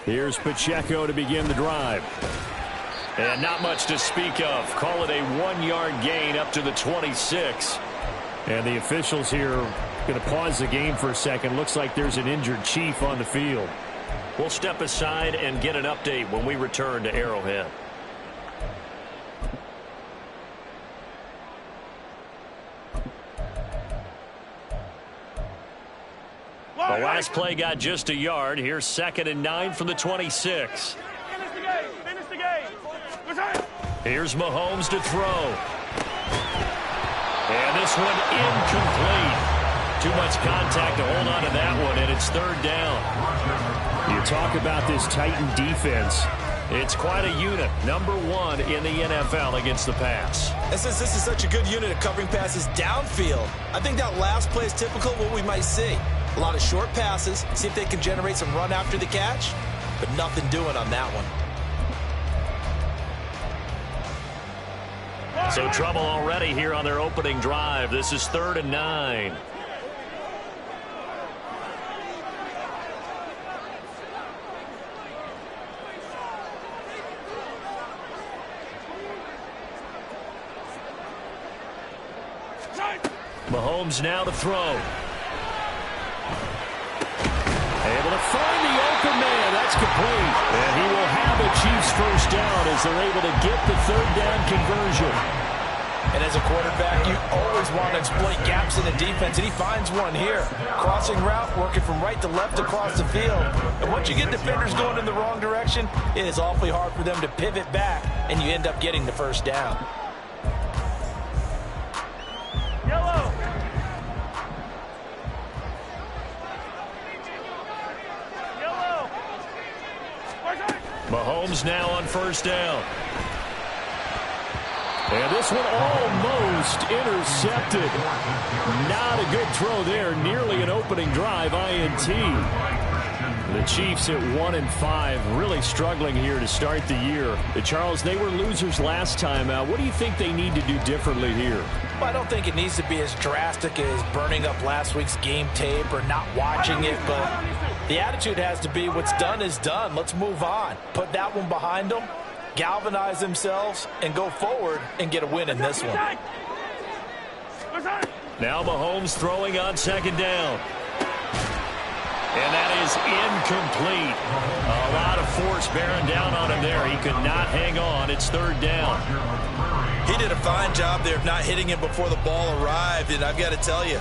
Here's Pacheco to begin the drive. And not much to speak of. Call it a 1-yard gain up to the 26. And the officials here going to pause the game for a second. Looks like there's an injured Chief on the field. We'll step aside and get an update when we return to Arrowhead. The last play got just a yard. Here's 2nd and 9 from the 26. Finish the game. Here's Mahomes to throw. And this one incomplete. Too much contact to hold on to that one, and it's 3rd down. You talk about this Titan defense. It's quite a unit. Number 1 in the NFL against the pass. And since this is such a good unit of covering passes downfield, I think that last play is typical of what we might see. A lot of short passes, see if they can generate some run after the catch, but nothing doing on that one. So trouble already here on their opening drive. This is 3rd and 9. Mahomes now to throw. Able to find the open man. That's complete. And he will have a Chiefs first down as they're able to get the 3rd down conversion. And as a quarterback, you always want to exploit gaps in the defense, and he finds one here. Crossing route, working from right to left across the field. And once you get defenders going in the wrong direction, it is awfully hard for them to pivot back, and you end up getting the first down. Yellow. Mahomes now on 1st down. And this one almost intercepted. Not a good throw there. Nearly an opening drive INT. The Chiefs at 1-5, really struggling here to start the year. Charles, they were losers last time out. What do you think they need to do differently here? Well, I don't think it needs to be as drastic as burning up last week's game tape or not watching it, but the attitude has to be what's done is done. Let's move on. Put that one behind them, galvanize themselves, and go forward and get a win in this one. Now Mahomes throwing on 2nd down. And that is incomplete. A lot of force bearing down on him there. He could not hang on. It's 3rd down. He did a fine job there of not hitting him before the ball arrived, and I've got to tell you,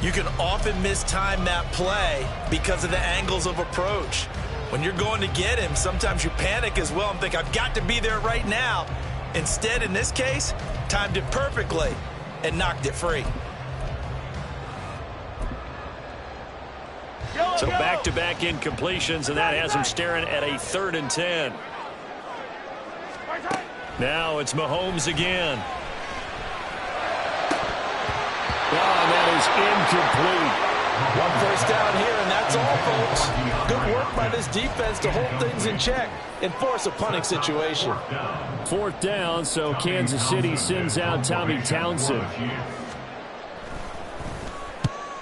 you can often mistime that play because of the angles of approach. When you're going to get him, sometimes you panic as well and think, I've got to be there right now. Instead, in this case, timed it perfectly and knocked it free. So back-to-back incompletions, and that has him staring at a 3rd and 10. Now it's Mahomes again. Oh, and that is incomplete. One first down here, and that's all, folks. Good work by this defense to hold things in check and force a punting situation. 4th down, so Kansas City sends out Tommy Townsend.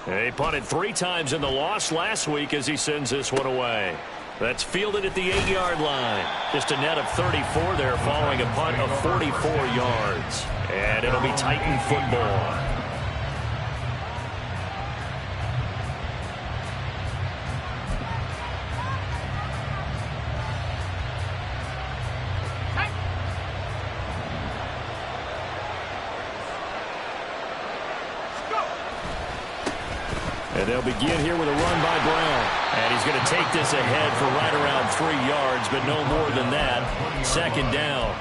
He punted 3 times in the loss last week as he sends this one away. That's fielded at the 8-yard line. Just a net of 34 there following a punt of 44 yards. And it'll be Titan football. And they'll begin here with a run by Brown. And he's going to take this ahead for right around 3 yards, but no more than that. 2nd down.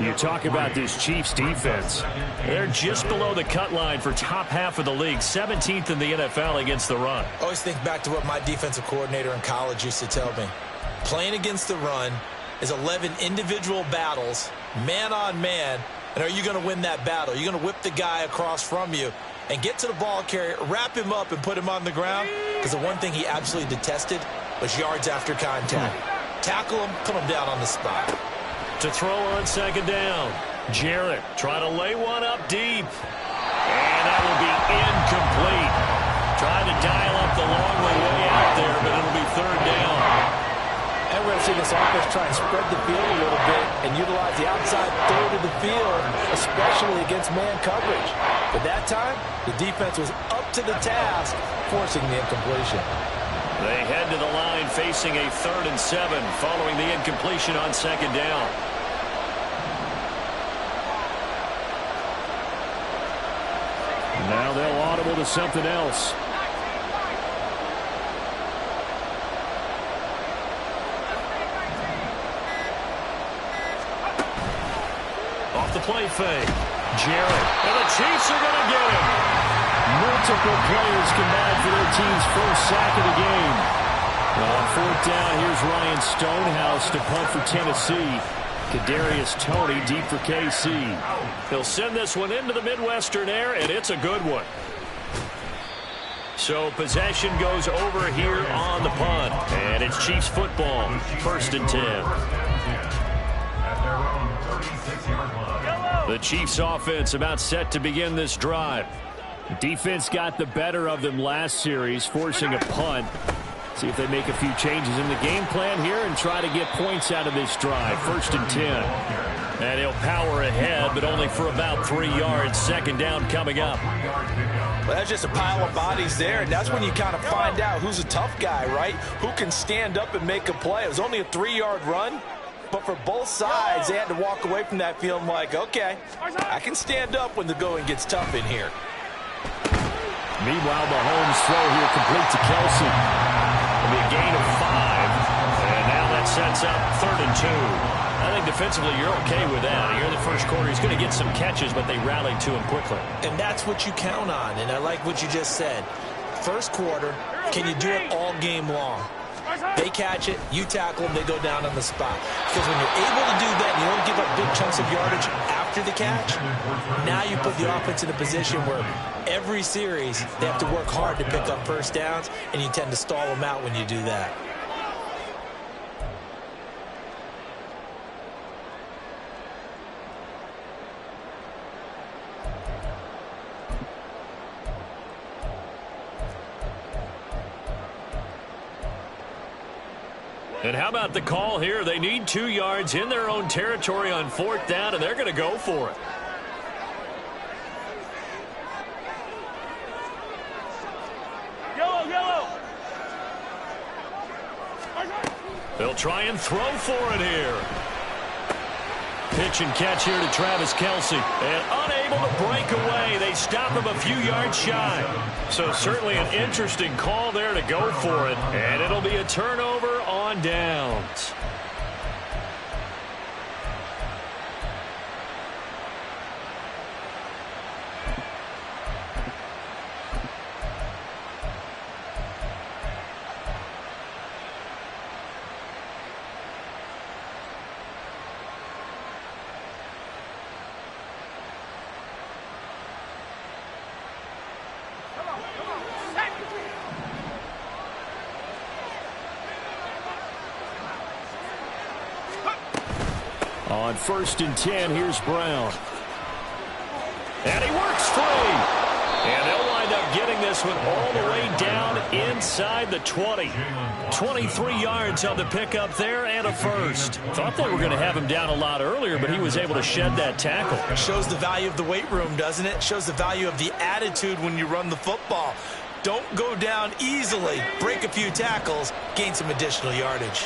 You talk about this Chiefs defense. They're just below the cut line for top half of the league. 17th in the NFL against the run. Always think back to what my defensive coordinator in college used to tell me. Playing against the run is 11 individual battles, man on man. And are you going to win that battle? Are you going to whip the guy across from you and get to the ball carrier, wrap him up, and put him on the ground? Because the one thing he absolutely detested was yards after contact. Tackle him, put him down on the spot. To throw on 2nd down. Jarrett trying to lay one up deep. And that will be incomplete. seen this offense try and spread the field a little bit and utilize the outside third of the field, especially against man coverage. But that time, the defense was up to the task, forcing the incompletion. They head to the line facing a 3rd and 7 following the incompletion on 2nd down. Now they'll audible to something else. Off the play fake. Jarrett. And the Chiefs are going to get him. Multiple players combined for their team's first sack of the game. On 4th down, here's Ryan Stonehouse to punt for Tennessee. Kadarius Toney deep for KC. He'll send this one into the Midwestern air, and it's a good one. So possession goes over here on the punt, and it's Chiefs football, 1st and 10. The Chiefs offense about set to begin this drive. Defense got the better of them last series, forcing a punt. See if they make a few changes in the game plan here and try to get points out of this drive. 1st and 10. And he'll power ahead, but only for about 3 yards. 2nd down coming up. Well, that's just a pile of bodies there, and that's when you kind of find out who's a tough guy, right? Who can stand up and make a play. It was only a 3-yard run, but for both sides, they had to walk away from that feeling like, okay, I can stand up when the going gets tough in here. Meanwhile, Mahomes' throw here complete to Kelsey. It'll be a gain of 5. And now that sets up 3rd and 2. I think defensively you're okay with that. Here in the first quarter, he's going to get some catches, but they rallied to him quickly. And that's what you count on, and I like what you just said. First quarter, can you do it all game long? They catch it, you tackle them, they go down on the spot. Because when you're able to do that, and you don't give up big chunks of yardage after the catch, now you put the offense in a position where every series they have to work hard to pick up first downs, and you tend to stall them out when you do that. And how about the call here? They need 2 yards in their own territory on 4th down, and they're going to go for it. Yellow. They'll try and throw for it here. Pitch and catch here to Travis Kelce. And unable to break away. They stop him a few yards shy. So certainly an interesting call there to go for it. And it'll be a turnover on downs. On 1st and 10, here's Brown. And he works free. And they'll wind up getting this one all the way down inside the 20. 23 yards on the pickup there and a first. Thought they were going to have him down a lot earlier, but he was able to shed that tackle. Shows the value of the weight room, doesn't it? Shows the value of the attitude when you run the football. Don't go down easily. Break a few tackles. Gain some additional yardage.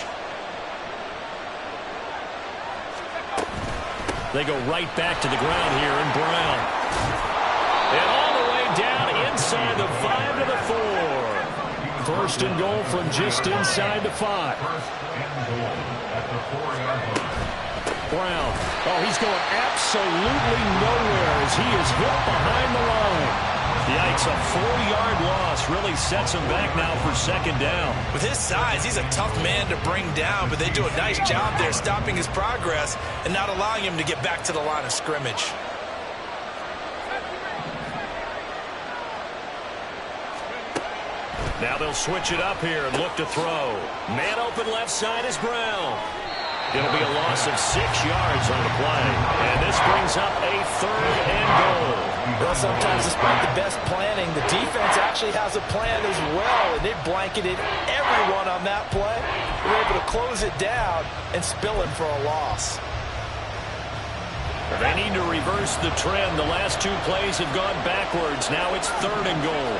They go right back to the ground here, and Brown. And all the way down inside the 5 to the 4. 1st and goal from just inside the 5. Brown. Oh, he's going absolutely nowhere as he is hit behind the line. Yikes, a 4-yard loss really sets him back now for 2nd down. With his size, he's a tough man to bring down, but they do a nice job there stopping his progress and not allowing him to get back to the line of scrimmage. Now they'll switch it up here and look to throw. Man open left side is Brown. It'll be a loss of 6 yards on the play. And this brings up a 3rd and goal. Well, sometimes despite the best planning, the defense actually has a plan as well, and they blanketed everyone on that play. They were able to close it down and spill it for a loss. They need to reverse the trend. The last two plays have gone backwards. Now it's 3rd and goal.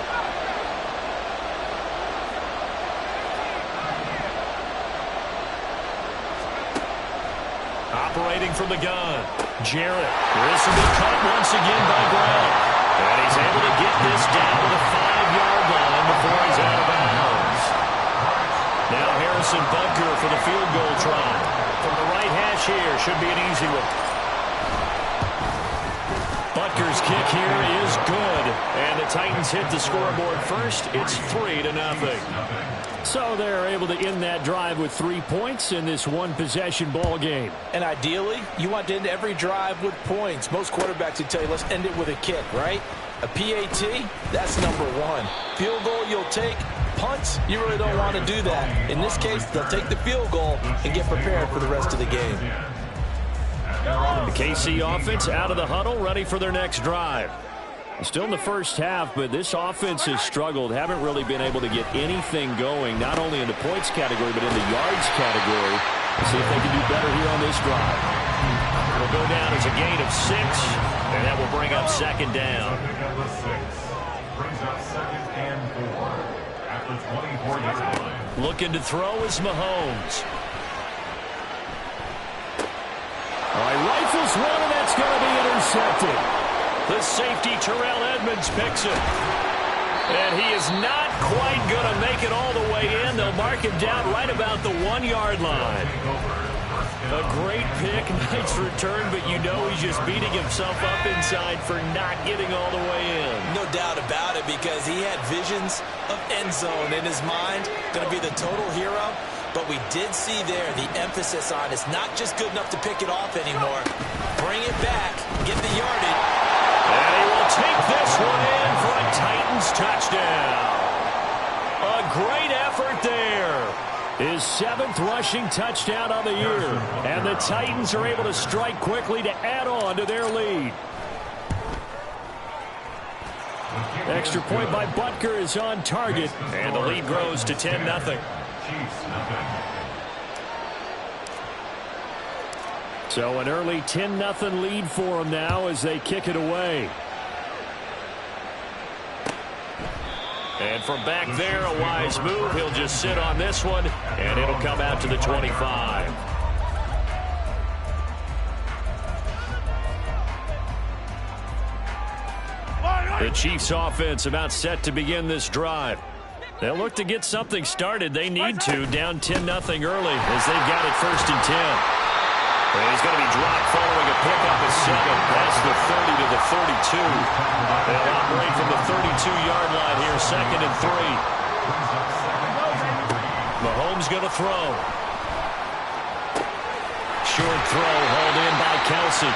Operating from the gun. Jarrett. This will be caught once again by Brown. And he's able to get this down to the 5-yard line before he's out of bounds. Now Harrison Butker for the field goal try. From the right hash here. Should be an easy one. Butker's kick here is good. And the Titans hit the scoreboard first. It's 3-0. So they're able to end that drive with 3 points in this one-possession ball game. And ideally, you want to end every drive with points. Most quarterbacks would tell you, let's end it with a kick, right? A PAT, that's number 1. Field goal you'll take. Punts, you really don't want to do that. In this case, they'll take the field goal and get prepared for the rest of the game. The KC offense out of the huddle, ready for their next drive. Still in the first half, but this offense has struggled. Haven't really been able to get anything going, not only in the points category, but in the yards category. Let's see if they can do better here on this drive. It'll go down as a gain of 6, and that will bring up 2nd down. Looking to throw is Mahomes. All right, rifles one, and that's going to be intercepted. The safety, Terrell Edmonds, picks it. And he is not quite going to make it all the way in. They'll mark him down right about the 1-yard line. A great pick, nice return, but you know he's just beating himself up inside for not getting all the way in. No doubt about it, because he had visions of end zone in his mind. Going to be the total hero. But we did see there the emphasis on it's not just good enough to pick it off anymore. Bring it back, get the yardage. And he will take this one in for a Titans touchdown. A great effort there. His 7th rushing touchdown of the year. And the Titans are able to strike quickly to add on to their lead. Extra point by Butker is on target. And the lead grows to 10-0. So an early 10-0 lead for them now as they kick it away. And from back there, a wise move. He'll just sit on this one, and it'll come out to the 25. The Chiefs offense about set to begin this drive. They'll look to get something started. They need to, down 10-0 early as they've got it 1st and 10. And he's going to be dropped following a pickup of 7 past the 30 to the 32. They'll operate from the 32-yard line here, 2nd and 3. Mahomes going to throw. Short throw hauled in by Kelsey.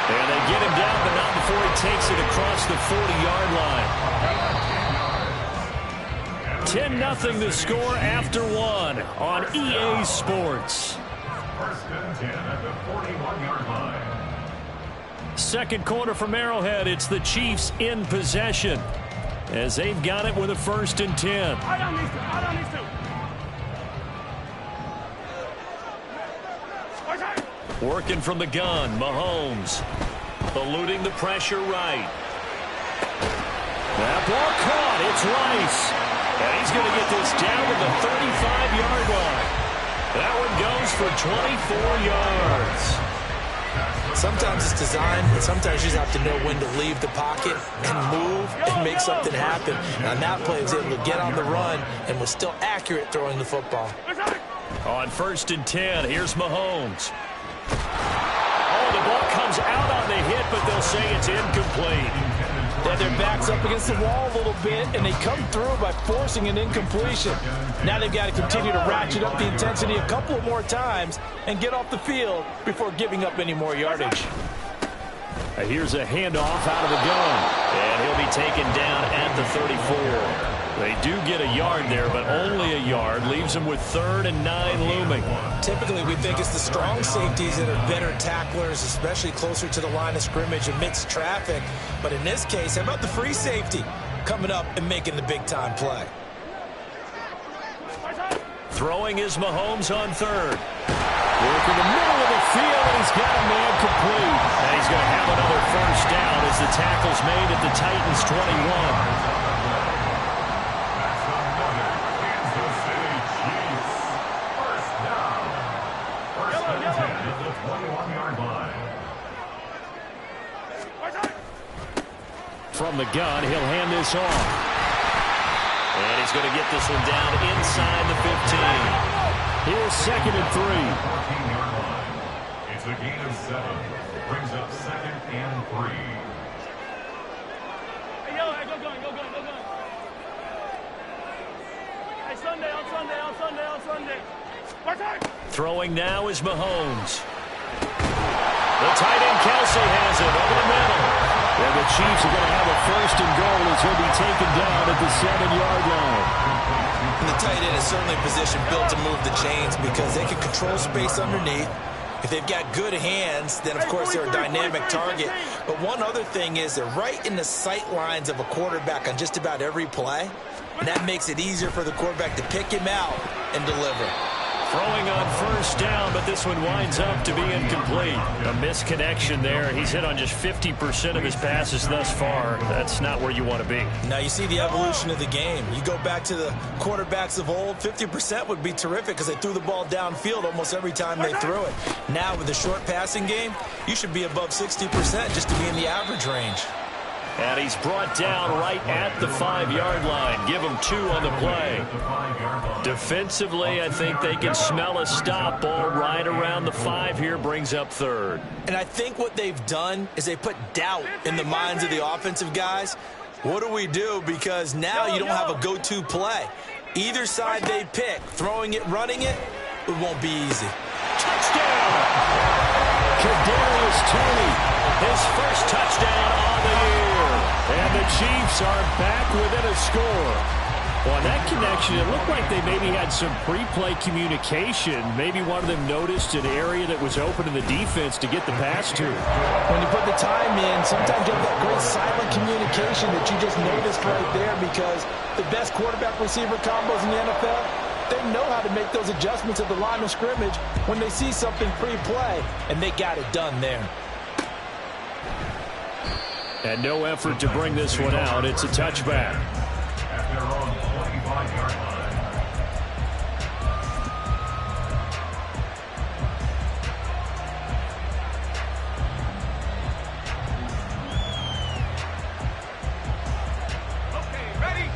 And they get him down, but not before he takes it across the 40-yard line. 10-0 the score after 1 on EA Sports. 1st and 10 at the 41-yard line. Second quarter from Arrowhead. It's the Chiefs in possession as they've got it with a 1st and 10. Working from the gun, Mahomes. Eluding the pressure right. That ball caught. It's Rice. And he's going to get this down to the 35-yard line. That one goes for 24 yards. Sometimes it's designed, and sometimes you just have to know when to leave the pocket and move and make something happen. And on that play, he was able to get on the run and was still accurate throwing the football. On 1st and 10, here's Mahomes. Oh, the ball comes out on the hit, but they'll say it's incomplete. Yeah, their back's up against the wall a little bit, and they come through by forcing an incompletion. Now they've got to continue to ratchet up the intensity a couple of more times and get off the field before giving up any more yardage. Here's a handoff out of the gun. And he'll be taken down at the 34. They do get a yard there, but only a yard. Leaves them with 3rd and 9 looming. Typically, we think it's the strong safeties that are better tacklers, especially closer to the line of scrimmage amidst traffic. But in this case, how about the free safety coming up and making the big-time play? Throwing is Mahomes on 3rd. Work in the middle of the field, and he's got a man complete. And he's going to have another first down as the tackle's made at the Titans' 21. From the gun, he'll hand this off. And he's going to get this one down inside the 15. Here's 2nd and 3. 14-yard line. It's a gain of 7. Brings up 2nd and 3. Hey, yellow, hey, go gun, go gun, go gun. Hey, Sunday, on Sunday, on Sunday, on Sunday. Watch out! Throwing now is Mahomes. The tight end Kelsey has it over the middle. And the Chiefs are going to have a 1st and goal as he'll be taken down at the 7-yard line. And the tight end is certainly a position built to move the chains because they can control space underneath. If they've got good hands, then, of course, they're a dynamic target. But one other thing is they're right in the sight lines of a quarterback on just about every play. And that makes it easier for the quarterback to pick him out and deliver. Throwing on 1st down, but this one winds up to be incomplete. A misconnection there. He's hit on just 50% of his passes thus far. That's not where you want to be. Now you see the evolution of the game. You go back to the quarterbacks of old, 50% would be terrific because they threw the ball downfield almost every time they threw it. Now with the short passing game, you should be above 60% just to be in the average range. And he's brought down right at the 5-yard line. Give him 2 on the play. Defensively, I think they can smell a stop ball right around the 5 here. Brings up 3rd. And I think what they've done is they put doubt in the minds of the offensive guys. What do we do? Because now you don't have a go-to play. Either side they pick, throwing it, running it, it won't be easy. Touchdown! Kadarius Toney, his first touchdown on the year. And the Chiefs are back within a score. Well, that connection, it looked like they maybe had some pre-play communication. Maybe one of them noticed an area that was open in the defense to get the pass to. When you put the time in, sometimes you have that great silent communication that you just noticed right there because the best quarterback-receiver combos in the NFL, they know how to make those adjustments at the line of scrimmage when they see something pre-play, and they got it done there. And no effort to bring this one out. It's a touchback. At their own 25-yard line.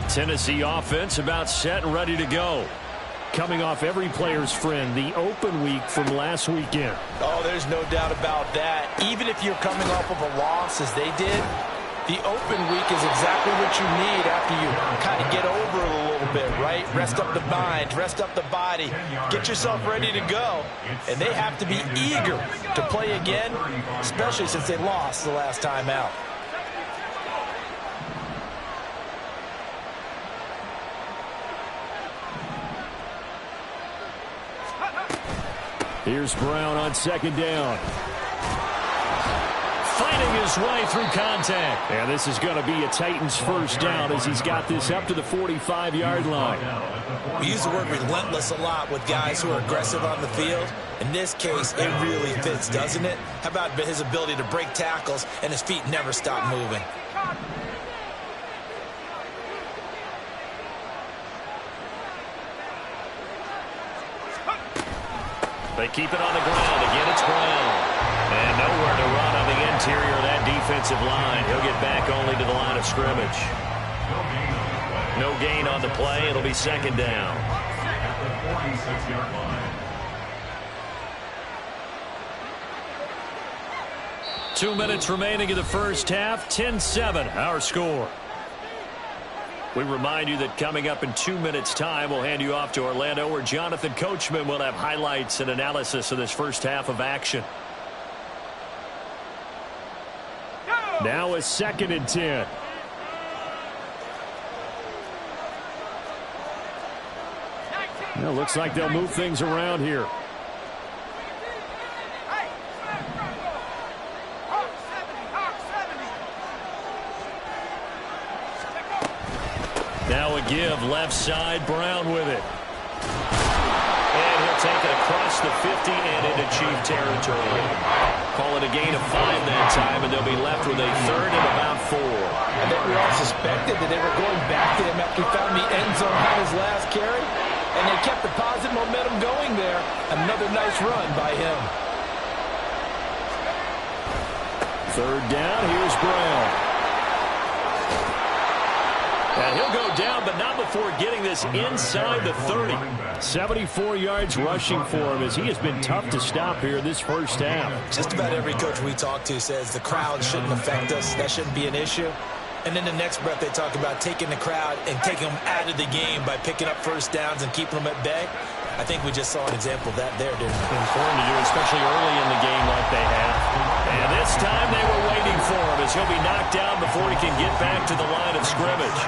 Tennessee offense about set and ready to go. Coming off every player's friend, the open week from last weekend. Oh, there's no doubt about that. Even if you're coming off of a loss as they did, the open week is exactly what you need after you kind of get over it a little bit, right? Rest up the mind, rest up the body, get yourself ready to go. And they have to be eager to play again, especially since they lost the last time out. Here's Brown on 2nd down. Fighting his way through contact. And this is going to be a Titans first down as he's got this up to the 45-yard line. We use the word relentless a lot with guys who are aggressive on the field. In this case, it really fits, doesn't it? How about his ability to break tackles and his feet never stop moving? They keep it on the ground. Again, it's Brown. And nowhere to run on the interior of that defensive line. He'll get back only to the line of scrimmage. No gain on the play. It'll be 2nd down. At the 46-yard line. 2 minutes remaining in the first half. 10-7, our score. We remind you that coming up in 2 minutes' time, we'll hand you off to Orlando, where Jonathan Coachman will have highlights and analysis of this first half of action. Now a 2nd and 10. Well, looks like they'll move things around here. Now a give, left side, Brown with it. And he'll take it across the 50 and into Chief territory. Call it a gain of 5 that time, and they'll be left with a 3rd and about 4. I think we all suspected that they were going back to him after he found the end zone on his last carry, and they kept the positive momentum going there. Another nice run by him. 3rd down, here's Brown. And he'll go down, but not before getting this inside the 30. 74 yards rushing for him as he has been tough to stop here in this first half. Just about every coach we talk to says the crowd shouldn't affect us. That shouldn't be an issue. And then the next breath they talk about taking the crowd and taking them out of the game by picking up first downs and keeping them at bay. I think we just saw an example of that there, didn't we? Important to do, especially early in the game like they have. And this time they were waiting for him as he'll be knocked down before he can get back to the line of scrimmage.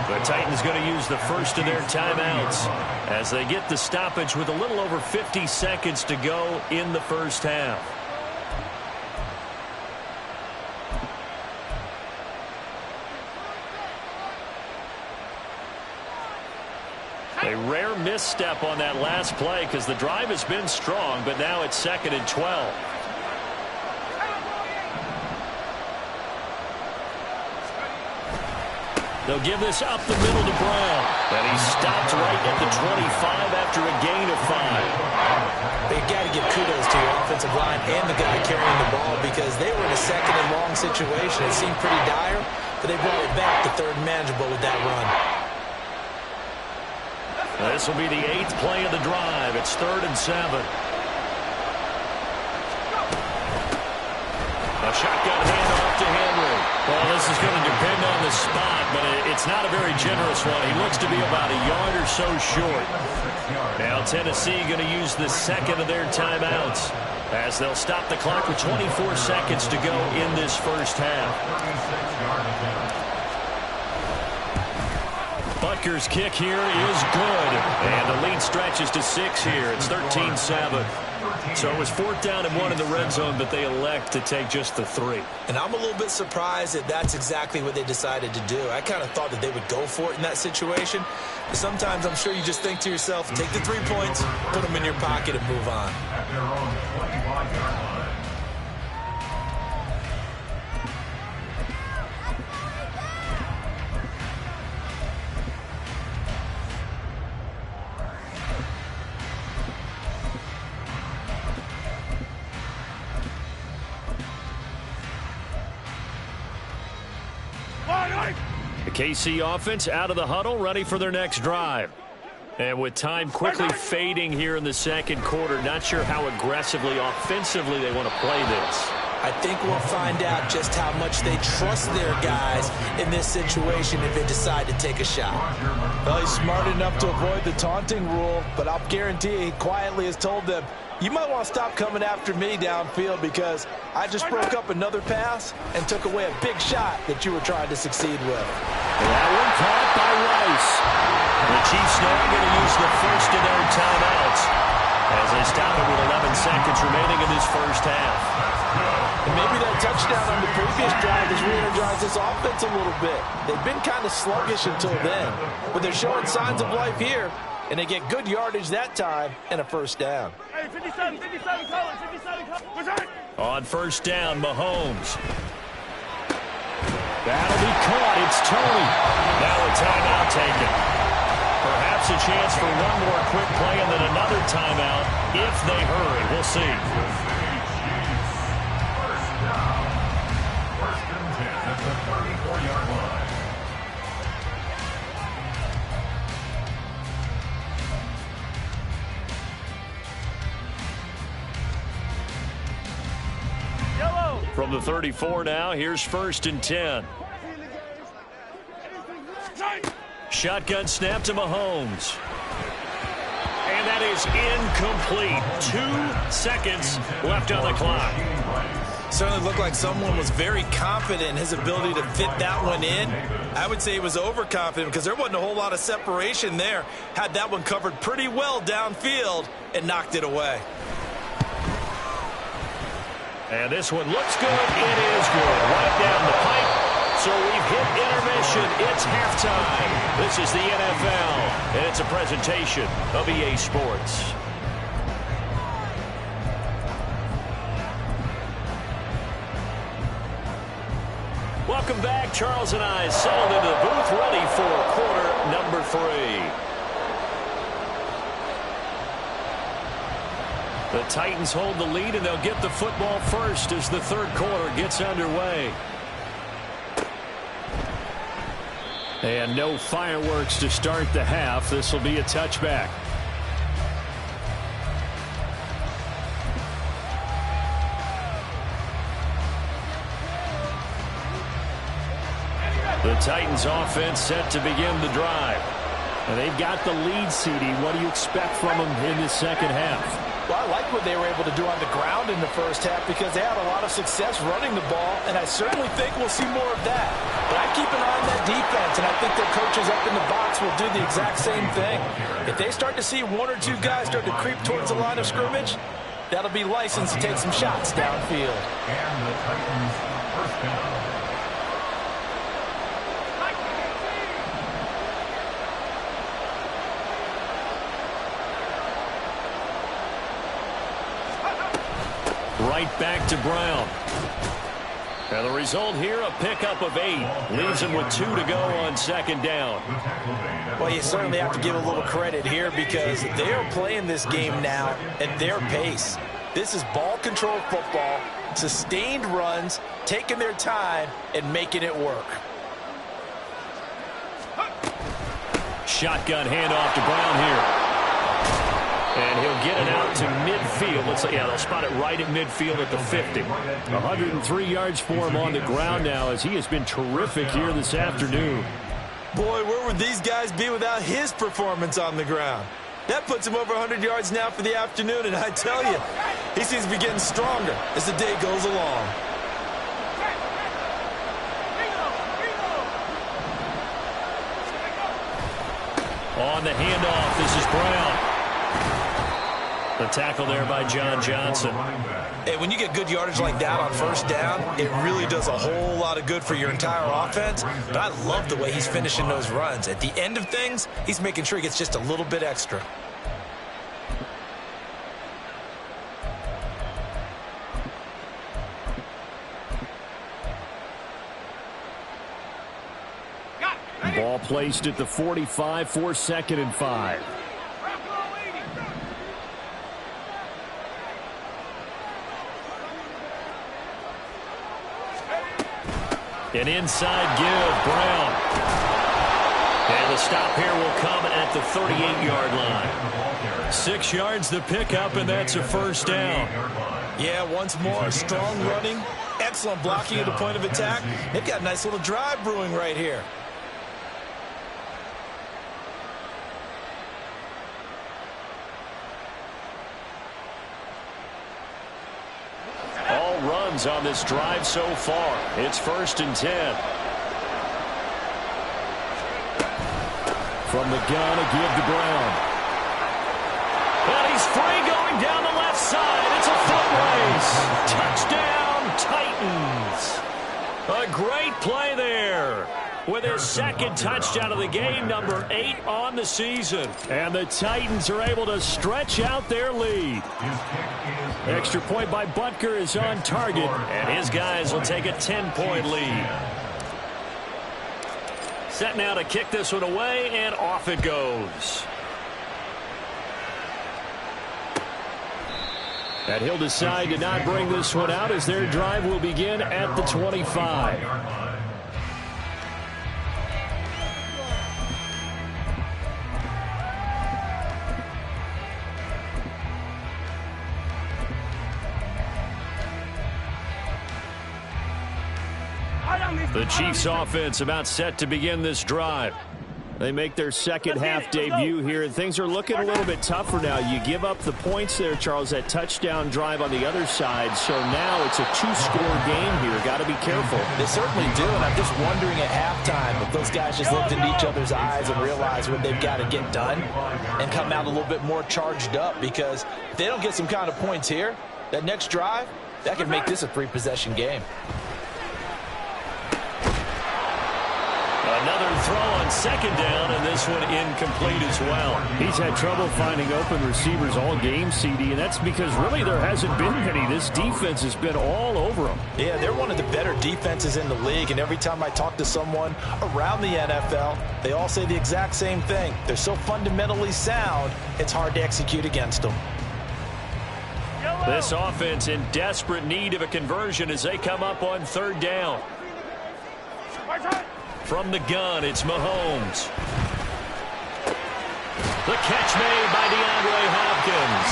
The Titans going to use the first of their timeouts as they get the stoppage with a little over 50 seconds to go in the first half. A rare misstep on that last play because the drive has been strong, but now it's 2nd and 12. They'll give this up the middle to Brown. And he stopped right at the 25 after a gain of 5. They got to give kudos to your offensive line and the guy carrying the ball because they were in a 2nd and long situation. It seemed pretty dire, but they brought it back to 3rd and manageable with that run. This will be the 8th play of the drive. It's 3rd and 7. A shotgun handoff to Henry. Well, this is going to depend on the spot, but it's not a very generous one. He looks to be about a yard or so short. Now Tennessee going to use the 2nd of their timeouts as they'll stop the clock with 24 seconds to go in this first half. Butker's kick here is good. And the lead stretches to 6 here. It's 13-7. So it was 4th down and 1 in the red zone, but they elect to take just the 3. And I'm a little bit surprised that that's exactly what they decided to do. I kind of thought that they would go for it in that situation. But sometimes I'm sure you just think to yourself, take the 3 points, put them in your pocket, and move on. At their own 25-yard line. The KC offense out of the huddle, ready for their next drive. And with time quickly fading here in the 2nd quarter, not sure how aggressively, offensively they want to play this. I think we'll find out just how much they trust their guys in this situation if they decide to take a shot. Well, he's smart enough to avoid the taunting rule, but I'll guarantee he quietly has told them, you might want to stop coming after me downfield because I just broke up another pass and took away a big shot that you were trying to succeed with. That one caught by Rice. The Chiefs now going to use the first of their timeouts as they stop it with 11 seconds remaining in this first half. And maybe that touchdown on the previous drive has re-energized this offense a little bit. They've been kind of sluggish until then, but they're showing signs of life here, and they get good yardage that time and a first down. Hey, 57, color, 57, color. On first down, Mahomes. That'll be caught. It's Tony. Now a timeout taken. Perhaps a chance for one more quick play and then another timeout if they hurry. We'll see. First and 10 at the 34-yard line. From the 34 now, here's 1st and 10. Shotgun snap to Mahomes. And that is incomplete. 2 seconds left on the clock. Certainly looked like someone was very confident in his ability to fit that one in. I would say he was overconfident because there wasn't a whole lot of separation there. Had that one covered pretty well downfield and knocked it away. And this one looks good. It is good. Right down the pipe. So we've hit intermission. It's halftime. This is the NFL, and it's a presentation of EA Sports. Welcome back. Charles and I settled into the booth, ready for quarter number 3. The Titans hold the lead, and they'll get the football first as the third quarter gets underway. And no fireworks to start the half. This will be a touchback. The Titans offense set to begin the drive. And they've got the lead, CD. What do you expect from them in the second half? Well, I like what they were able to do on the ground in the first half because they had a lot of success running the ball, and I certainly think we'll see more of that. But I keep an eye on that defense, and I think their coaches up in the box will do the exact same thing. If they start to see one or two guys start to creep towards the line of scrimmage, that'll be licensed to take some shots downfield. And the Titans first down. Right back to Brown. And the result here, a pickup of 8. Leaves him with 2 to go on second down. Well, you certainly have to give a little credit here because they are playing this game now at their pace. This is ball control football, sustained runs, taking their time, and making it work. Shotgun handoff to Brown here. And he'll get it out to midfield. They'll spot it right at midfield at the 50. 103 yards for him on the ground now as he has been terrific here this afternoon. Boy, where would these guys be without his performance on the ground? That puts him over 100 yards now for the afternoon, and I tell you, he seems to be getting stronger as the day goes along. On the handoff, this is Brown. The tackle there by John Johnson. Hey, when you get good yardage like that on first down, it really does a whole lot of good for your entire offense. But I love the way he's finishing those runs. At the end of things, he's making sure he gets just a little bit extra. Ball placed at the 45 for 2nd and 5. An inside give, Brown. And the stop here will come at the 38-yard line. 6 yards the pickup, and that's a first down. Yeah, once more, strong running, excellent blocking at the point of attack. They've got a nice little drive brewing right here. All runs on this drive so far. It's 1st and 10. From the gun, a give to Brown. And he's free going down the left side. It's a foot race. Touchdown, Titans. A great play there. With his 2nd touchdown of the game, number 8 on the season. And the Titans are able to stretch out their lead. Extra point by Butker is on target, and his guys will take a 10-point lead. Set now to kick this one away, and off it goes. And he'll decide to not bring this one out as their drive will begin at the 25. The Chiefs offense about set to begin this drive. They make their second half debut here, and things are looking a little bit tougher now. You give up the points there, Charles, that touchdown drive on the other side. So now it's a two-score game here. Got to be careful. They certainly do, and I'm just wondering at halftime if those guys just looked into each other's eyes and realized what they've got to get done and come out a little bit more charged up, because if they don't get some kind of points here, that next drive, that could make this a three-possession game. Another throw on second down, and this one incomplete as well. He's had trouble finding open receivers all game, CD, and that's because really there hasn't been many. This defense has been all over them. Yeah, they're one of the better defenses in the league, and every time I talk to someone around the NFL, they all say the exact same thing. They're so fundamentally sound, it's hard to execute against them. This offense in desperate need of a conversion as they come up on third down. From the gun, it's Mahomes. The catch made by DeAndre Hopkins.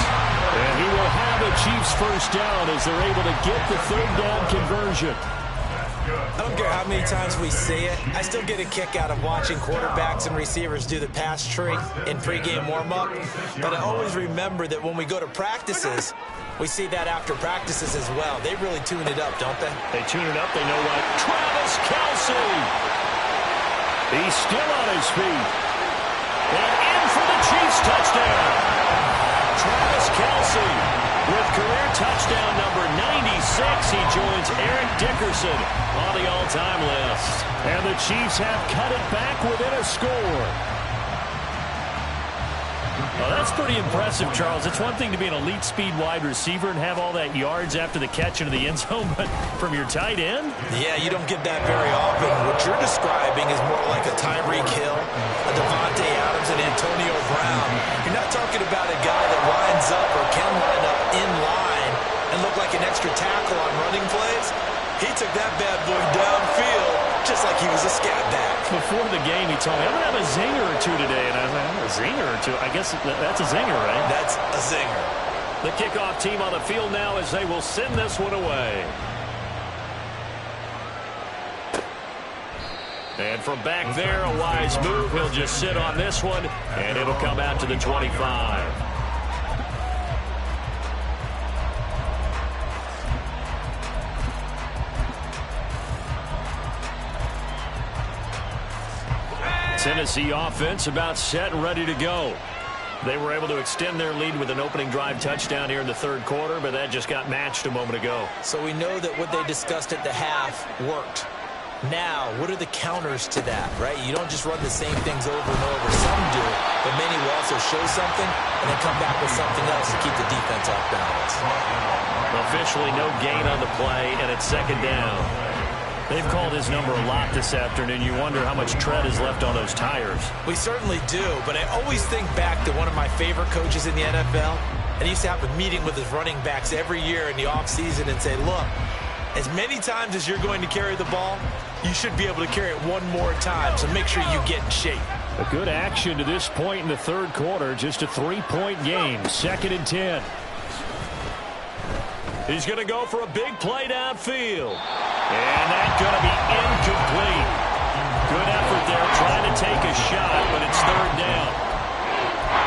And he will have a Chiefs first down as they're able to get the third down conversion. I don't care how many times we see it. I still get a kick out of watching quarterbacks and receivers do the pass tree in pregame warm-up. But I always remember that when we go to practices, we see that after practices as well. They really tune it up, don't they? They tune it up. They know what. Travis Kelce. He's still on his feet. And in for the Chiefs touchdown. Travis Kelce with career touchdown number 96. He joins Eric Dickerson on the all-time list. And the Chiefs have cut it back within a score. Well, that's pretty impressive, Charles. It's one thing to be an elite speed wide receiver and have all that yards after the catch into the end zone, but from your tight end? Yeah, you don't get that very often. What you're describing is more like a Tyreek Hill, a Devontae Adams, and Antonio Brown. You're not talking about a guy that lines up or can line up in line and look like an extra tackle on running plays. He took that bad boy downfield just like he was a scat back. Before the game, he told me, I'm going to have a zinger or two today. And I was like, a zinger or two? I guess that's a zinger, right? That's a zinger. The kickoff team on the field now as they will send this one away. And from back there, a wise move. He'll just sit on this one, and it'll come out to the 25. Tennessee offense about set and ready to go. They were able to extend their lead with an opening drive touchdown here in the third quarter, but that just got matched a moment ago. So we know that what they discussed at the half worked. Now, what are the counters to that, right? You don't just run the same things over and over. Some do, but many will also show something and then come back with something else to keep the defense off balance. Officially no gain on the play, and it's second down. They've called his number a lot this afternoon. You wonder how much tread is left on those tires. We certainly do, but I always think back to one of my favorite coaches in the NFL, and he used to have a meeting with his running backs every year in the offseason and say, look, as many times as you're going to carry the ball, you should be able to carry it one more time, so make sure you get in shape. A good action to this point in the third quarter. Just a 3-point game. 2nd and 10. He's going to go for a big play downfield. And that's going to be incomplete. Good effort there trying to take a shot, but it's third down.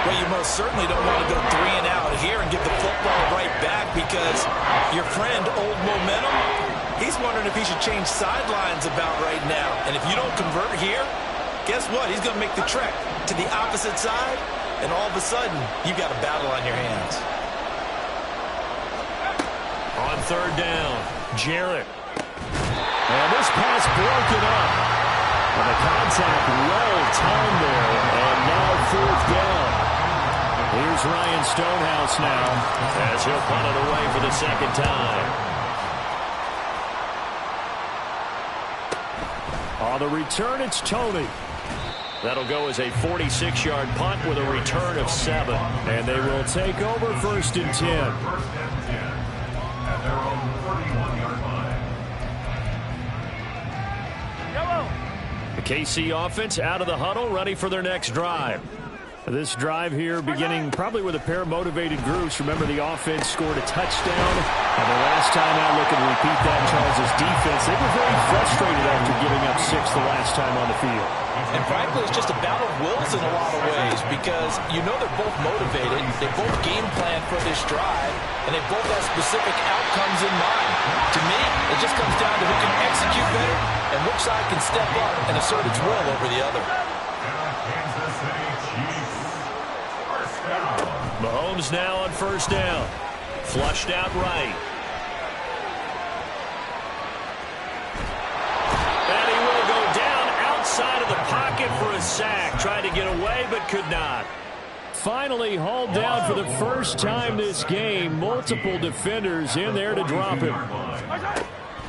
Well, you most certainly don't want to go 3 and out here and give the football right back, because your friend, Old Momentum, he's wondering if he should change sidelines about right now. And if you don't convert here, guess what? He's going to make the trek to the opposite side, and all of a sudden, you've got a battle on your hands. On third down, Jarrett. And this pass broken up. And the contact well timed there. And now fourth down. Here's Ryan Stonehouse now as he'll punt it away for the second time. On the return, it's Tony. That'll go as a 46-yard punt with a return of 7. And they will take over 1st and 10. First and 10 at their own 41-yard line. The KC offense out of the huddle, ready for their next drive. This drive here beginning probably with a pair of motivated groups. Remember, the offense scored a touchdown. And the last time out, looking to repeat that, Charles' defense, they were very frustrated after giving up 6 the last time on the field. And frankly, it's just a battle of wills in a lot of ways because you know they're both motivated. They both game plan for this drive, and they both have specific outcomes in mind. To me, it just comes down to who can execute better and which side can step up and assert its will over the other. Mahomes now on first down. Flushed out right. And he will go down outside of the pocket for a sack. Tried to get away, but could not. Finally hauled down for the first time this game. Multiple defenders in there to drop him.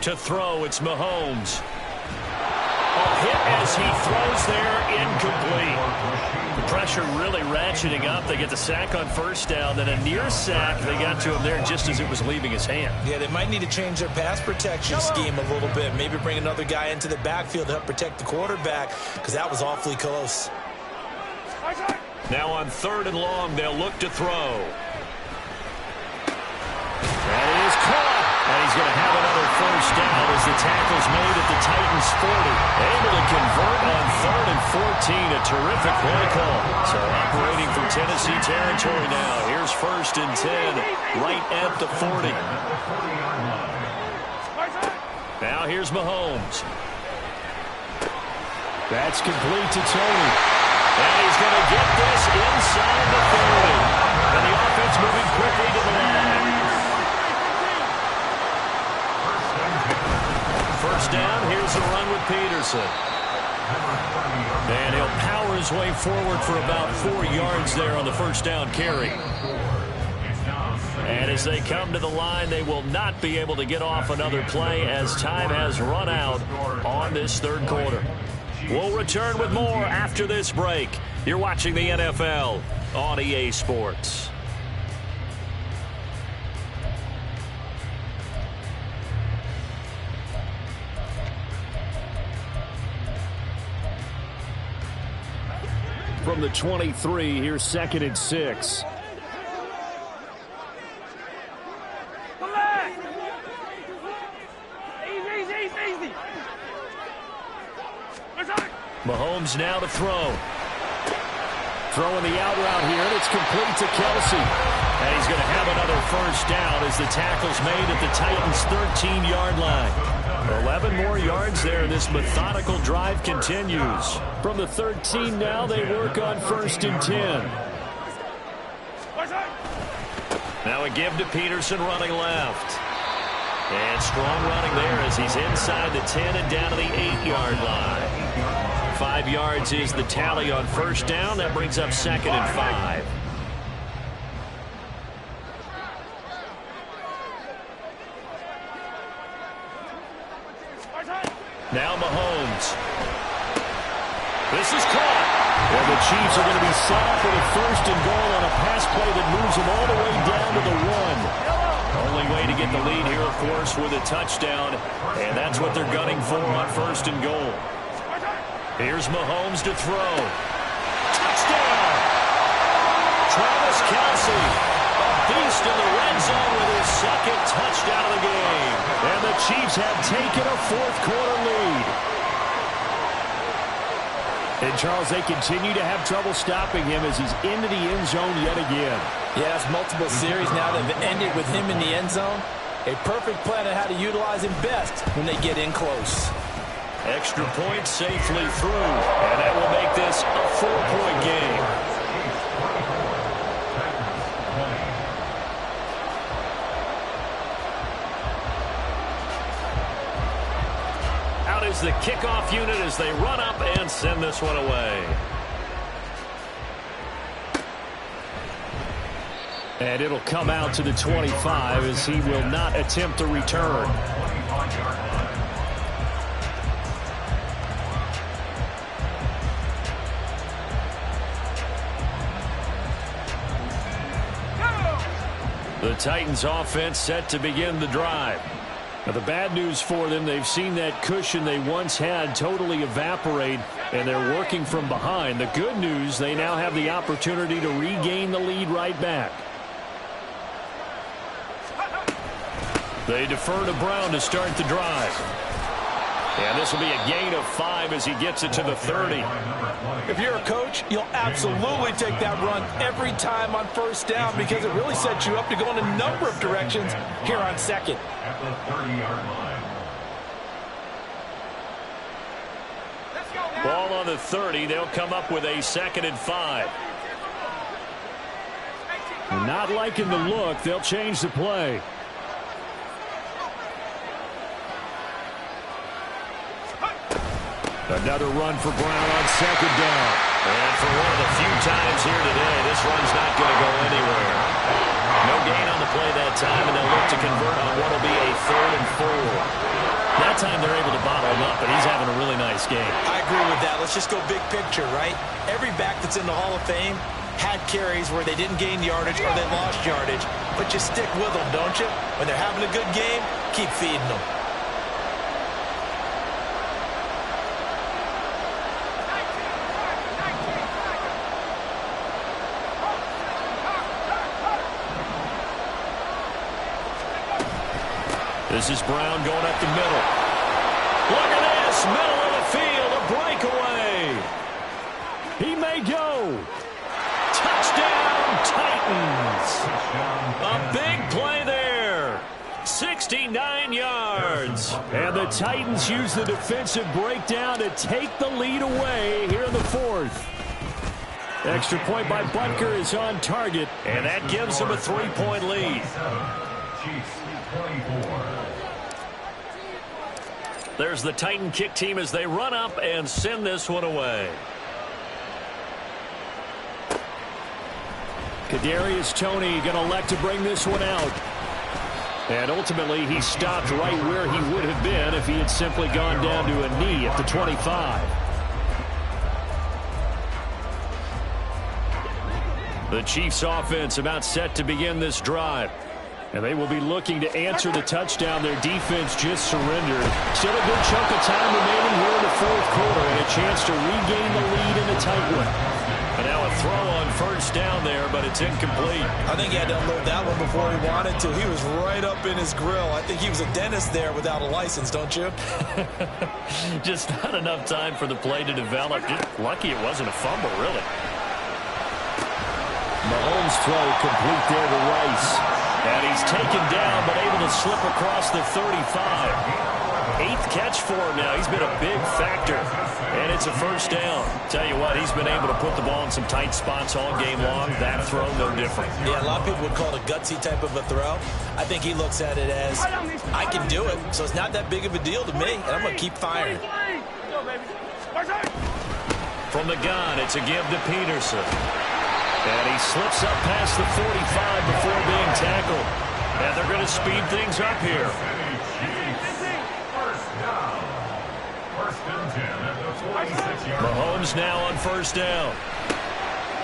To throw, it's Mahomes. A hit as he throws there, incomplete. The pressure really ratcheting up. They get the sack on first down, then a near sack. They got to him there just as it was leaving his hand. Yeah, they might need to change their pass protection scheme a little bit. Maybe bring another guy into the backfield to help protect the quarterback because that was awfully close. Now on 3rd and long, they'll look to throw. That is caught. And he's going to have another first down as the tackle's made at the Titans' 40. Able to convert on 3rd and 14. A terrific play call. So operating from Tennessee territory now. Here's 1st and 10 right at the 40. Now here's Mahomes. That's complete to Tony. And he's going to get this inside the 30. And the offense moving quickly to the line. First down, here's a run with Peterson. And he'll power his way forward for about 4 yards there on the first down carry. And as they come to the line, they will not be able to get off another play as time has run out on this 3rd quarter. We'll return with more after this break. You're watching the NFL on EA Sports. From the 23, here's 2nd and 6. Easy. Mahomes now to throw. Throwing the out route here, and it's complete to Kelsey. And he's going to have another first down as the tackle's made at the Titans' 13-yard line. 11 more yards there. This methodical drive continues. From the 13 now, they work on 1st and 10. Now a give to Peterson running left. And strong running there as he's inside the 10 and down to the 8-yard line. 5 yards is the tally on first down. That brings up 2nd and 5. Now Mahomes. This is caught. And the Chiefs are going to be set up with a 1st and goal on a pass play that moves them all the way down to the 1. Only way to get the lead here, of course, with a touchdown. And that's what they're gunning for on 1st and goal. Here's Mahomes to throw. Touchdown! Travis Kelce, a beast in the red zone with his 2nd touchdown of the game. And the Chiefs have taken a 4th quarter lead. And, Charles, they continue to have trouble stopping him as he's into the end zone yet again. Yes, multiple series now that have ended with him in the end zone. A perfect plan on how to utilize him best when they get in close. Extra point safely through, and that will make this a 4-point game. Out is the kickoff unit as they run up and send this one away. And it'll come out to the 25 as he will not attempt to return. The Titans offense set to begin the drive. Now, the bad news for them, they've seen that cushion they once had totally evaporate, and they're working from behind. The good news, they now have the opportunity to regain the lead right back. They defer to Brown to start the drive. And this will be a gain of 5 as he gets it to the 30. If you're a coach, you'll absolutely take that run every time on first down because it really sets you up to go in a number of directions here on second. At the 30-yard line. Ball on the 30. They'll come up with a 2nd and 5. Not liking the look. They'll change the play. Another run for Brown on 2nd down. And for one of the few times here today, this run's not going to go anywhere. No gain on the play that time, and they'll look to convert on what will be a 3rd and 4. That time they're able to bottle him up, and he's having a really nice game. I agree with that. Let's just go big picture, right? Every back that's in the Hall of Fame had carries where they didn't gain yardage or they lost yardage, but you stick with them, don't you? When they're having a good game, keep feeding them. This is Brown going up the middle. Look at this, middle of the field, a breakaway. He may go. Touchdown, Titans. A big play there. 69 yards. And the Titans use the defensive breakdown to take the lead away here in the 4th. Extra point by Butker is on target, and that gives them a 3-point lead. Chiefs 24. There's the Titan kick team as they run up and send this one away. Kadarius Toney going to elect to bring this one out. And ultimately, he stopped right where he would have been if he had simply gone down to a knee at the 25. The Chiefs offense about set to begin this drive. And they will be looking to answer the touchdown their defense just surrendered. Still a good chunk of time remaining here in the 4th quarter and a chance to regain the lead in a tight one. And now a throw on 1st down there, but it's incomplete. I think he had to unload that one before he wanted to. He was right up in his grill. I think he was a dentist there without a license, don't you? Just not enough time for the play to develop. Just lucky it wasn't a fumble, really. Mahomes' throw complete there to Rice. And he's taken down, but able to slip across the 35. 8th catch for him now. He's been a big factor. And it's a 1st down. Tell you what, he's been able to put the ball in some tight spots all game long. That throw, no different. Yeah, a lot of people would call it a gutsy type of a throw. I think he looks at it as, I can do it, so it's not that big of a deal to me, and I'm going to keep firing. From the gun, it's a give to Peterson. And he slips up past the 45 before being tackled. And they're going to speed things up here. Mahomes now on 1st down.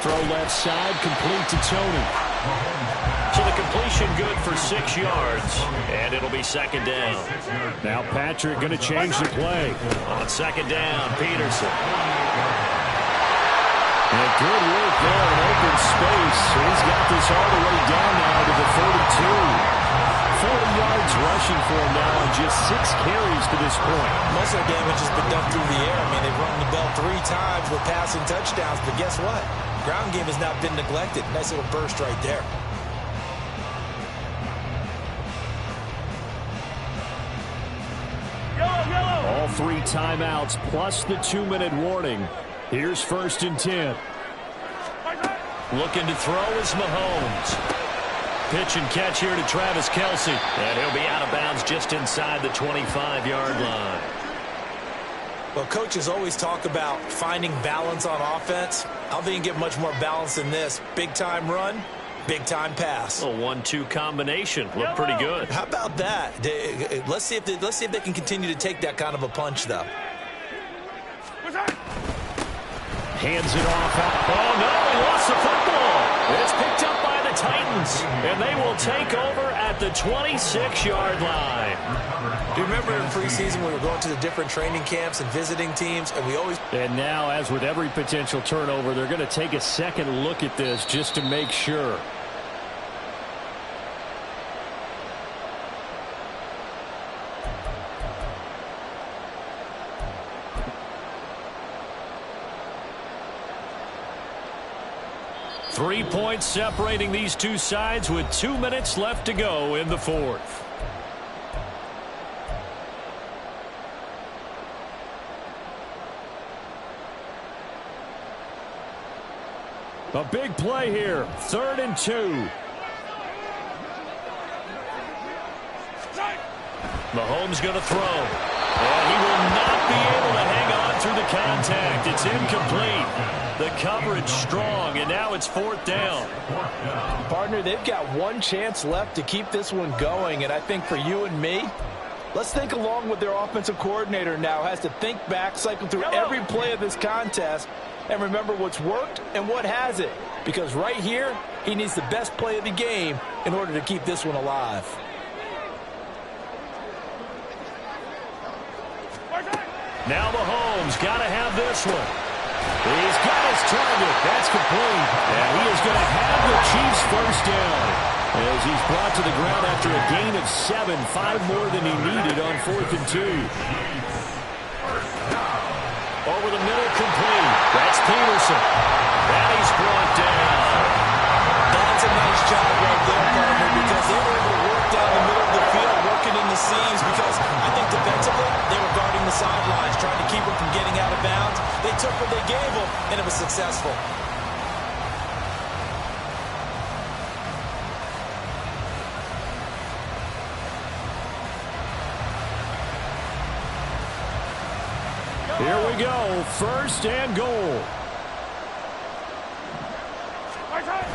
Throw left side, complete to Toney. So the completion good for 6 yards. And it'll be 2nd down. Now Patrick going to change the play. On 2nd down, Peterson. And good work there in open space. So he's got this all the way down now to the 32. 40 yards rushing for him now and just 6 carries to this point. Most of the damage has been done through the air. I mean, they've run the ball 3 times with passing touchdowns, but guess what? Ground game has not been neglected. Nice little burst right there. All 3 timeouts plus the 2-minute warning. Here's 1st and 10. Looking to throw is Mahomes. Pitch and catch here to Travis Kelce. And he'll be out of bounds just inside the 25-yard line. Well, coaches always talk about finding balance on offense. I don't think you can get much more balance than this. Big-time run, big-time pass. A 1-2 combination. Looked pretty good. How about that? Let's see if they can continue to take that kind of a punch, though. Hands it off. Oh, no, he lost the football. It's picked up by the Titans. Titans, and they will take over at the 26-yard line. Do you remember in preseason we were going to the different training camps and visiting teams, and we always... And now, as with every potential turnover, they're going to take a second look at this just to make sure. Three points separating these two sides with 2 minutes left to go in the fourth. A big play here. 3rd and 2. Mahomes going to throw. And he will not be able to hang on through the contact. It's incomplete. The coverage strong, and now it's 4th down. Partner, they've got one chance left to keep this one going, and I think for you and me, let's think along with their offensive coordinator now. Has to think back, cycle through every play of this contest, and remember what's worked and what hasn't. Because right here, he needs the best play of the game in order to keep this one alive. Now Mahomes got to have this one. He's got his target. That's complete. And he is going to have the Chiefs first down as he's brought to the ground after a gain of 7, 5 more than he needed on 4th and 2. Over the middle, complete. That's Peterson. And he's brought down. That's a nice job right there, partner, because they were able to work down the middle of the field, working in the seams, because I think defensively they were guarding the sidelines, trying to keep them from getting out of bounds. They took what they gave them, and it was successful. Here we go, 1st and goal.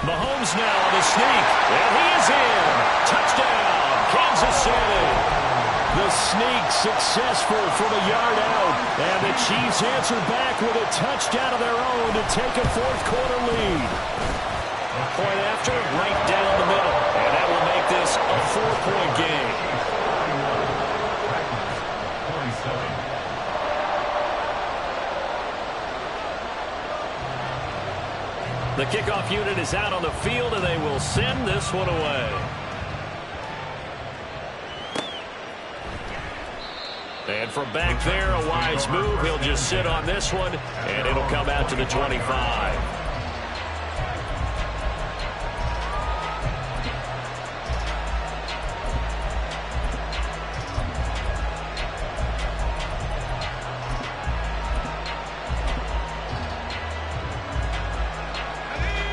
Mahomes now on the sneak, and he is in. Touchdown, Kansas City. The sneak successful from a yard out, and the Chiefs answer back with a touchdown of their own to take a 4th quarter lead. Point after, right down the middle, and that will make this a 4-point game. The kickoff unit is out on the field, and they will send this one away. And from back there, a wise move. He'll just sit on this one, and it'll come out to the 25.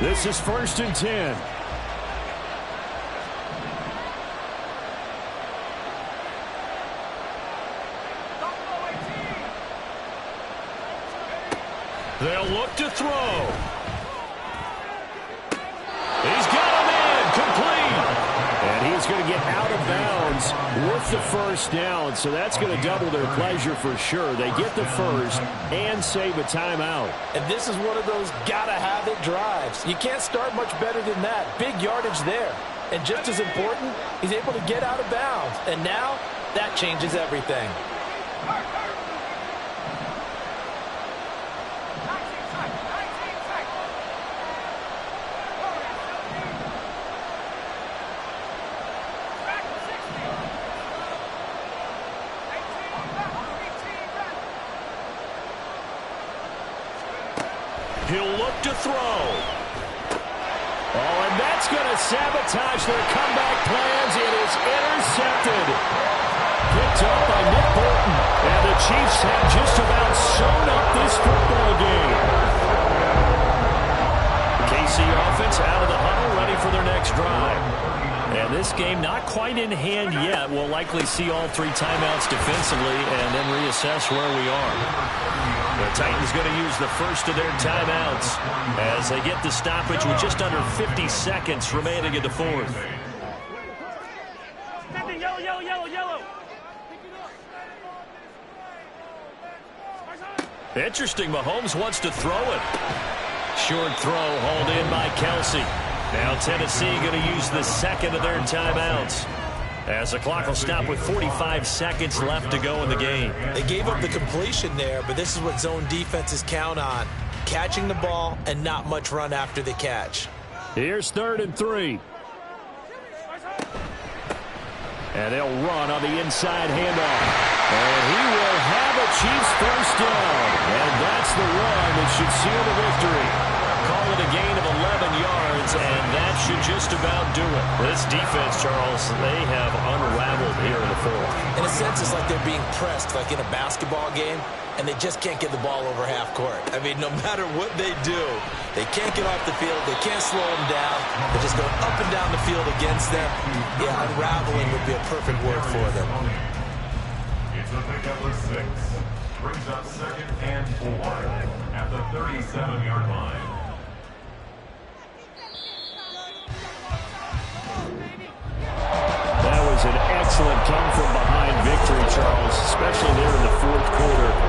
This is 1st and 10. They'll look to throw. He's got him in, complete. And he's going to get out of bounds with the first down, so that's going to double their pleasure for sure. They get the first and save a timeout. And this is one of those gotta-have-it drives. You can't start much better than that. Big yardage there. And just as important, he's able to get out of bounds. And now, that changes everything. He'll look to throw. Oh, and that's going to sabotage their comeback plans. It is intercepted. Picked up by Nick Bolton. And the Chiefs have just about sewn up this football game. KC offense out of the huddle, ready for their next drive. And this game not quite in hand yet. We'll likely see all 3 timeouts defensively and then reassess where we are. The Titans going to use the first of their timeouts as they get the stoppage with just under 50 seconds remaining in the fourth. Interesting, Mahomes wants to throw it. Short throw hauled in by Kelsey. Now Tennessee going to use the second of their timeouts, as the clock will stop with 45 seconds left to go in the game. They gave up the completion there, but this is what zone defenses count on. Catching the ball and not much run after the catch. Here's 3rd and 3. And they'll run on the inside handoff. And he will have a Chiefs first down. And that's the run that should seal the victory. Call it a gain of 11 yards, and that should just about do it. This defense, Charles, they have unraveled here in the fourth. In a sense, it's like they're being pressed, like in a basketball game, and they just can't get the ball over half court. I mean, no matter what they do, they can't get off the field. They can't slow them down. They're just going up and down the field against them. Yeah, unraveling would be a perfect word for them. It's a pickup with 6. Brings up 2nd and 4 at the 37-yard line. That was an excellent come-from-behind victory, Charles, especially there in the fourth quarter.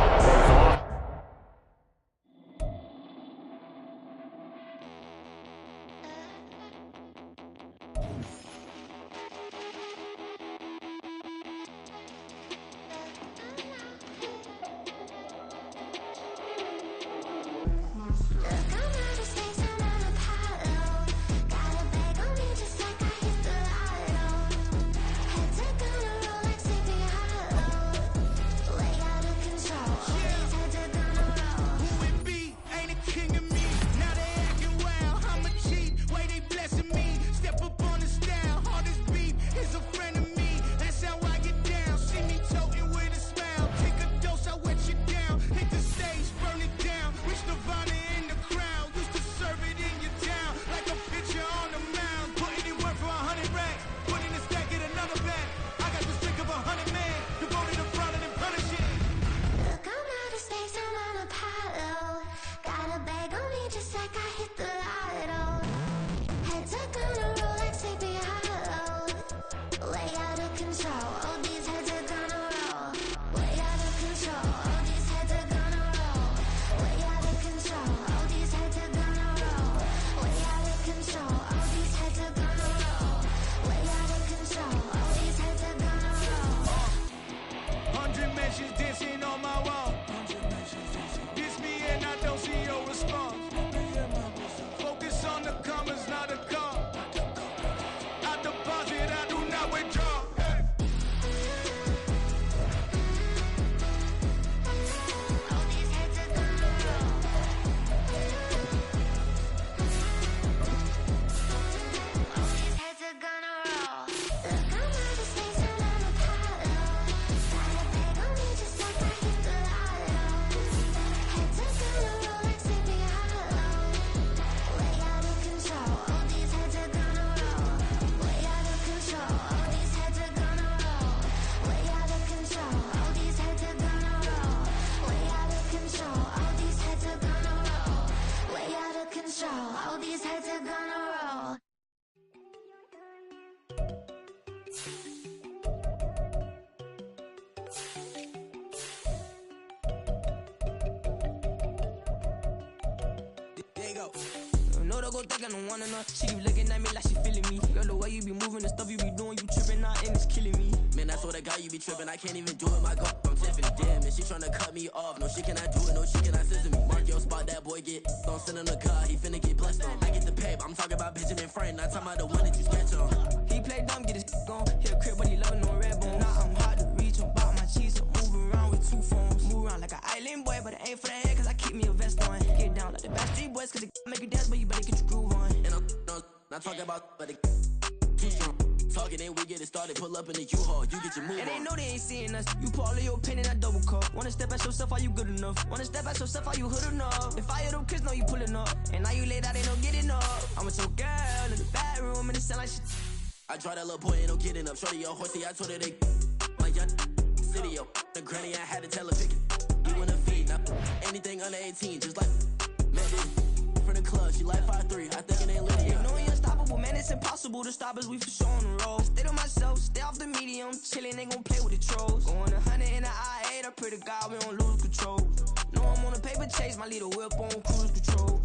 She keep looking at me like she feeling me. Girl, the way you be moving and stuff you be doing, you tripping out and it's killing me. Man, I swear to God, you be tripping. I can't even do it. My God, I'm Tiffany. Damn, and she tryna cut me off. No, she cannot do it. No, she cannot scissor me. Mark your spot, that boy get don't send in the car. He finna get blessed on. I get the pay, but I'm talking about Benjamin Frank. Not talking about the one that you sketch on. He play dumb, get his gone. Hit a crib, but he loving no red bone. Now I'm hard to reach. I'm about my cheese. I'm moving around with 2 phones. Move around like an island boy, but it ain't for the head, cause I keep me a vest on. Get down like the Backstreet Boys, cause it make you dance, but you better get your groove on. And I'm not talking about, but it too strong. Talking, then we get it started. Pull up in the U-Haul, you get your move on. And they know they ain't seeing us. You pull all of your pen in that double cup. Wanna step at yourself, are you good enough? Wanna step at yourself, are you hood enough? If I hear them kids, know you pulling up. And now you laid out, they don't get enough. I'm with your girl in the bedroom, and it sound like shit. I draw that little boy, ain't no getting up. Shorty, your horsey, I told her they my young city, yo. The granny, I had to tell her pick it. You wanna feed, now anything under 18, just like met this from the club. She like 5'3", I think it ain't lit. You know we unstoppable, man, it's impossible to stop us. We for sure on the road. Stay to myself, stay off the medium. Chillin', ain't gon' play with the trolls. Going 100 in the I-8, I pray to God we don't lose control. No, I'm on a paper chase, my little whip on cruise control.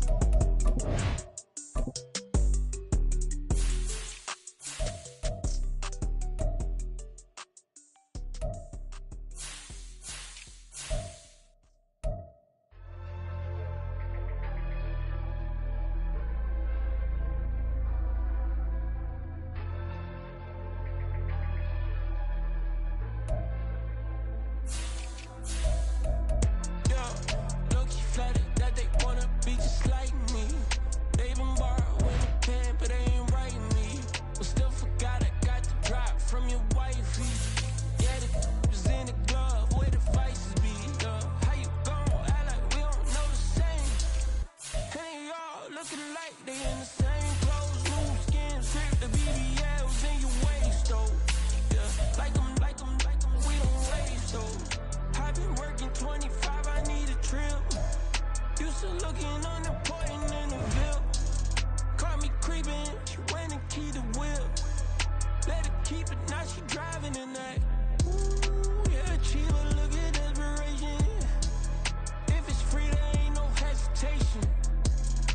looking unimportant in the Ville. Caught me creeping, she went and keyed the wheel. Let her keep it, now she driving in that. Ooh, yeah, achiever, look at desperation. If it's free, there ain't no hesitation.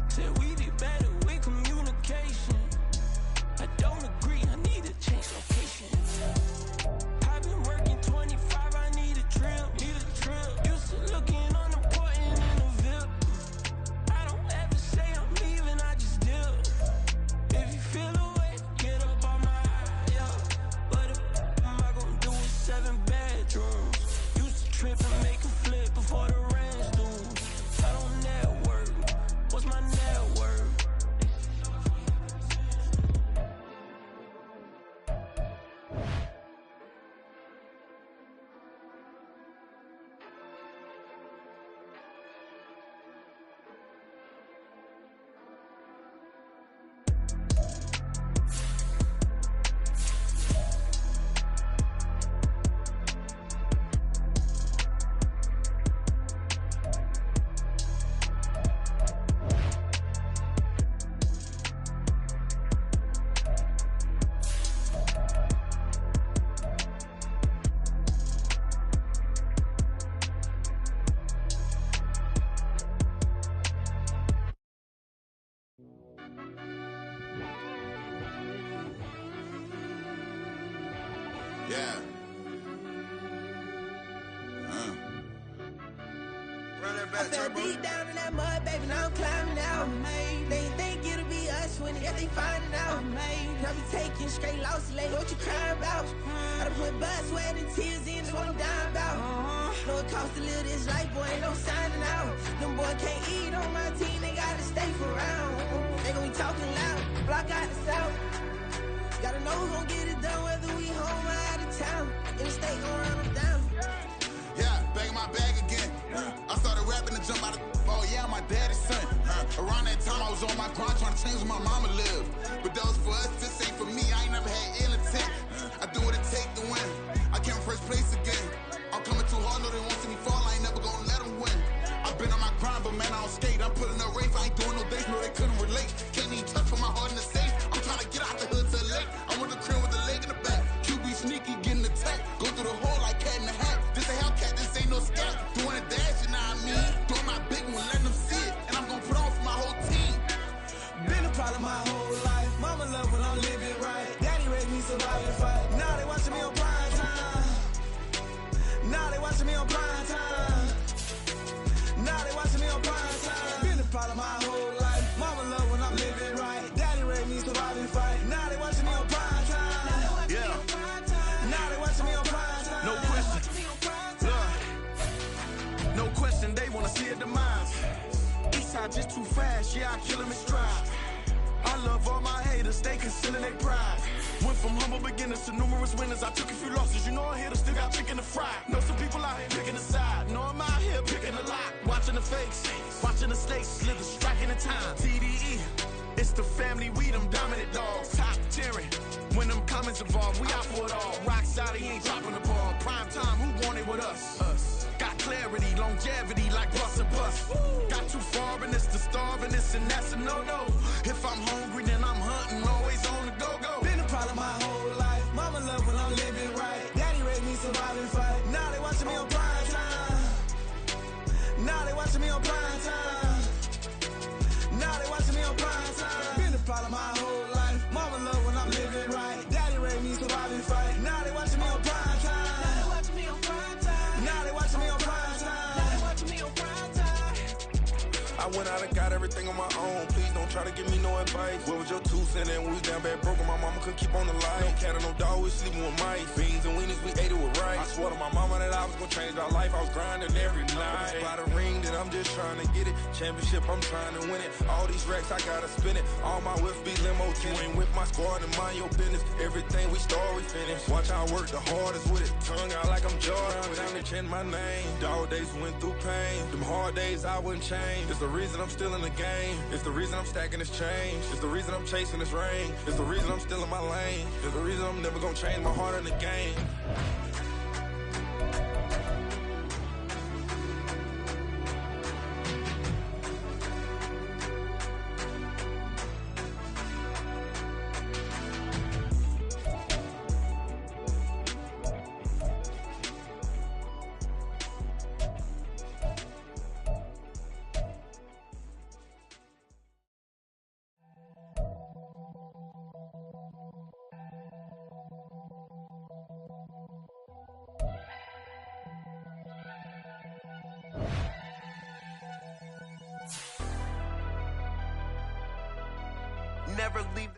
Said we be better with communication. I don't agree, I need to change location. I've been working 25, I need a trim, Used to looking unimportant in the Ville. I don't ever say I'm leaving, I just deal. If you feel away, get up on my yeah. What the am I gonna do with 7 bedrooms? Used to trip and make a flip before the rent's due. I don't network, what's my net worth? Yeah. Run that back, I fell deep down in that mud, baby, now I'm climbing out. They think it'll be us when yet they finding out. I be taking straight losses, lady, what you crying about? I done put blood, sweat, and tears in, that's what I'm dying about. Know it costs to live this life, boy, ain't no signing out. Them boy can't eat on my team, they gotta stay for round. They gon' be talking loud, block out the south. Gotta know who gon' get it done, whether we home or out of town. In the state gon' run them down. Yeah, back in my bag again. I started rapping to jump out of oh yeah, my daddy's son. Around that time I was on my grind trying to change where my mama lived. But that was for us, this ain't for me. I ain't never had ill intent. I do what it take to win. I came first place again. I'm coming too hard, no they won't see me fall. I ain't never gonna let them win. I've been on my grind, but man I don't skate. I'm putting up race, I ain't doing no dates, no they couldn't relate. Can't even touch for my heart in the safe. I'm trying to get out the hood to the lake. I want the crib with the leg in the back. QB sneaky, getting attacked. Go through the hole like cat in the hat. This a Hellcat, this ain't no scat. Doing a dash, you know what I mean? Doing my big one, letting them see it. And I'm gonna put on for my whole team. Been a problem my whole life. Mama love when I'm living right. Daddy raised me survive and fight. Now they watching me on prime time. Now they watching me on prime time. Now they watching me on prime time. Been a problem my whole life. Mama love when I'm living right. Daddy raised me survive and fight. Now they watching me on prime time. Yeah. Now they watching me on prime time. No question. Look. No question, they wanna see a demise. Eastside just too fast, yeah, I kill them in stride. I love all my haters, they concealing their pride. Went from humble beginners to numerous winners. I took a few losses, you know I hit them, still got chicken to fry. Know some people out here picking a side, know I'm out here picking a lot. Watching the fakes, watching the stakes, slither, striking the time. TDE, it's the family, we them dominant dogs. Top tiering, when them comments involved, we out for it all. Rock solid, he ain't dropping the ball. Prime time, who want it with us? Us. Got clarity, longevity like bus and bus. Got too far and it's the starving, this and that's a no-no. If I'm hungry, then I'm hunting, always on the go-go. Been a problem my whole life. Mama love when I'm living right. Daddy raised me survive and fight. Now they watching me on prime time. Now they watching me on prime time. Now they watching me on prime time. Been a problem my whole life. Mama love when I'm living right. Daddy raised me survive and fight. Now they watching me on prime time. Now they watching me on prime time. Now they watching me on prime time. Now they watching me on prime time. I went out and got everything on my own. Please don't try to give me no advice. What was your 2 cents and we was down bad broke and my mama couldn't keep on the light. No cat or no dog, we sleeping with mice. Beans and weenies, we ate it with rice. I swore to my mama that I was gonna change my life. I was grinding every night. By the ring that I'm just trying to get it. Championship, I'm trying to win it. All these racks, I gotta spin it. All my whips be limo. You ain't with my squad and mind your business. Everything we start, we finish. Watch how I work the hardest with it. Tongue out like I'm Jordan. Without me change my name. Dog days went through pain. Them hard days I wouldn't change. It's the reason I'm still in the game. It's the reason I'm stacking this change. It's the reason I'm chasing this rain. It's the reason I'm still in my lane. It's the reason I'm never gonna change my heart in the game. never leave.